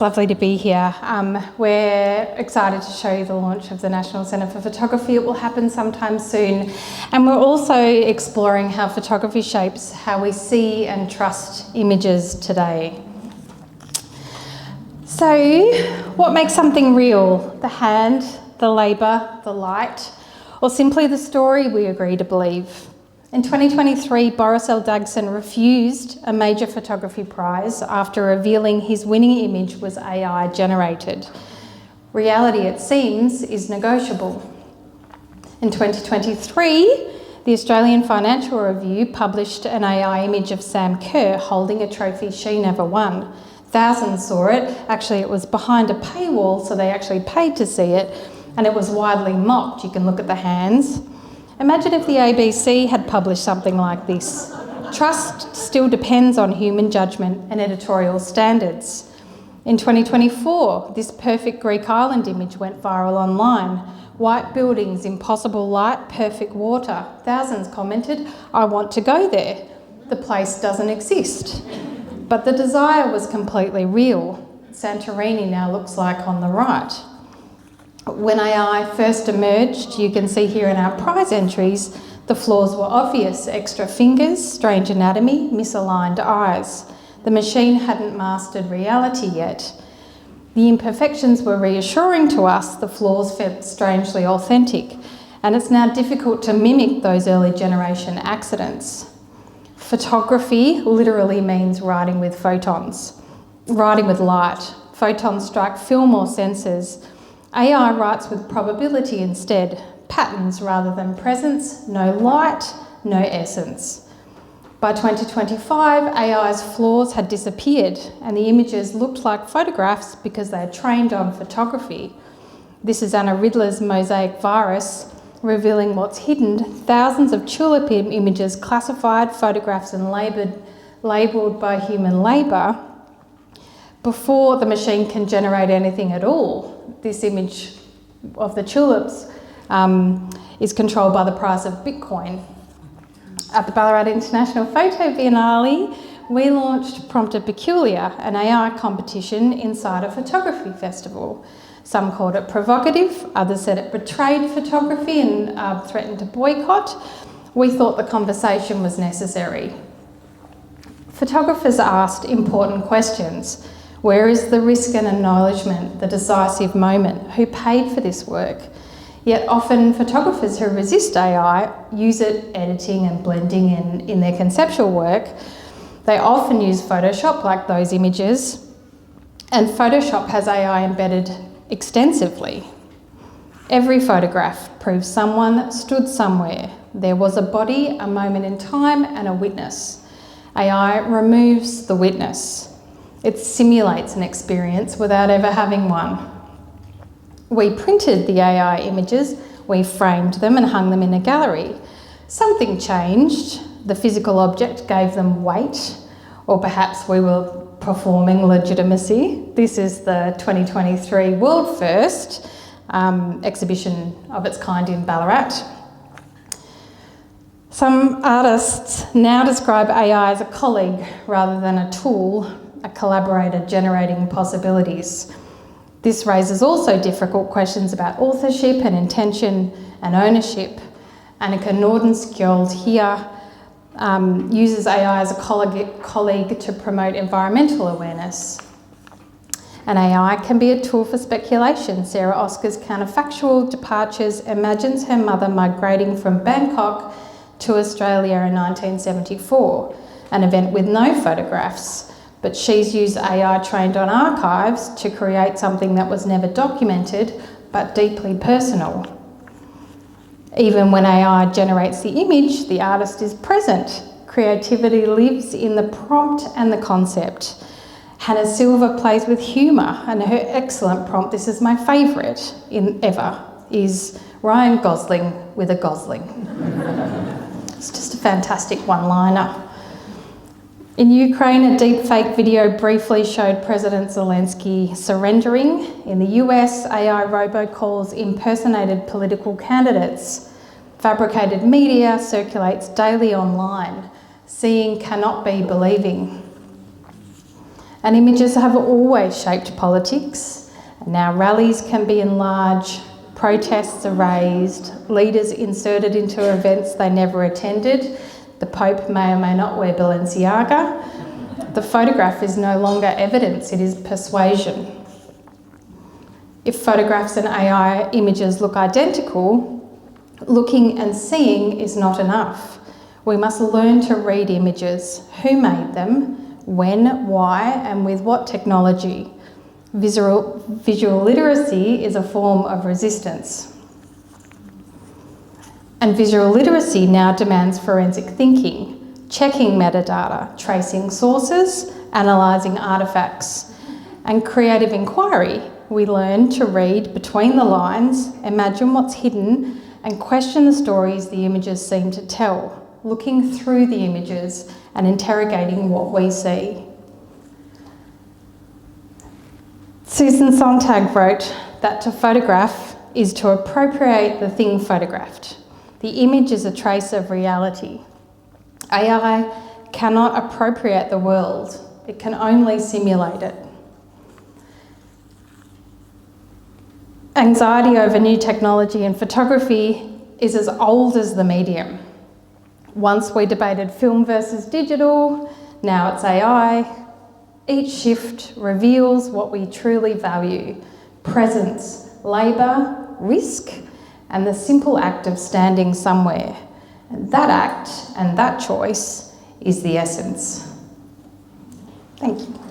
Lovely to be here. We're excited to show you the launch of the National Centre for Photography. It will happen sometime soon. And we're also exploring how photography shapes how we see and trust images today. So, what makes something real? The hand, the labour, the light, or simply the story we agree to believe? In 2023, Boris L. Dagson refused a major photography prize after revealing his winning image was AI generated. Reality, it seems, is negotiable. In 2023, the Australian Financial Review published an AI image of Sam Kerr holding a trophy she never won. Thousands saw it. Actually, it was behind a paywall, so they actually paid to see it, and it was widely mocked. You can look at the hands. Imagine if the ABC had published something like this. Trust still depends on human judgment and editorial standards. In 2024, this perfect Greek island image went viral online. White buildings, impossible light, perfect water. Thousands commented, "I want to go there." The place doesn't exist. But the desire was completely real. Santorini now looks like on the right. When AI first emerged, you can see here in our prize entries, the flaws were obvious: extra fingers, strange anatomy, misaligned eyes. The machine hadn't mastered reality yet. The imperfections were reassuring to us, the flaws felt strangely authentic, and it's now difficult to mimic those early generation accidents. Photography literally means writing with photons, writing with light. Photons strike film or sensors. AI writes with probability instead, patterns rather than presence, no light, no essence. By 2025, AI's flaws had disappeared and the images looked like photographs because they are trained on photography. This is Anna Ridler's mosaic virus, revealing what's hidden: thousands of tulip images classified, photographs and labelled by human labour before the machine can generate anything at all. This image of the tulips is controlled by the price of Bitcoin. At the Ballarat International Photo Biennale, we launched Prompted Peculiar, an AI competition inside a photography festival. Some called it provocative, others said it betrayed photography and threatened to boycott. We thought the conversation was necessary. Photographers asked important questions. Where is the risk and acknowledgement, the decisive moment? Who paid for this work? Yet often photographers who resist AI use it editing and blending in their conceptual work. They often use Photoshop, like those images, and Photoshop has AI embedded extensively. Every photograph proves someone stood somewhere. There was a body, a moment in time, and a witness. AI removes the witness. It simulates an experience without ever having one. We printed the AI images, we framed them and hung them in a gallery. Something changed. The physical object gave them weight, or perhaps we were performing legitimacy. This is the 2023 world first exhibition of its kind in Ballarat. Some artists now describe AI as a colleague rather than a tool, a collaborator generating possibilities. This raises also difficult questions about authorship and intention and ownership. Annika Nordenskjold here uses AI as a colleague to promote environmental awareness. And AI can be a tool for speculation. Sarah Oscar's counterfactual departures imagines her mother migrating from Bangkok to Australia in 1974, an event with no photographs. But she's used AI trained on archives to create something that was never documented, but deeply personal. Even when AI generates the image, the artist is present. Creativity lives in the prompt and the concept. Hannah Silver plays with humour, and her excellent prompt, this is my favourite ever, is Ryan Gosling with a Gosling. It's just a fantastic one-liner. In Ukraine, a deepfake video briefly showed President Zelensky surrendering. In the US, AI robocalls impersonated political candidates. Fabricated media circulates daily online. Seeing cannot be believing. And images have always shaped politics. Now rallies can be enlarged, protests are raised, leaders inserted into events they never attended. The Pope may or may not wear Balenciaga. The photograph is no longer evidence, it is persuasion. If photographs and AI images look identical, looking and seeing is not enough. We must learn to read images, who made them, when, why, and with what technology. Visual literacy is a form of resistance. And visual literacy now demands forensic thinking, checking metadata, tracing sources, analysing artefacts, and creative inquiry. We learn to read between the lines, imagine what's hidden, and question the stories the images seem to tell, looking through the images and interrogating what we see. Susan Sontag wrote that to photograph is to appropriate the thing photographed. The image is a trace of reality. AI cannot appropriate the world, it can only simulate it. Anxiety over new technology in photography is as old as the medium. Once we debated film versus digital, now it's AI. Each shift reveals what we truly value: presence, labour, risk, and the simple act of standing somewhere. And that act and that choice is the essence. Thank you.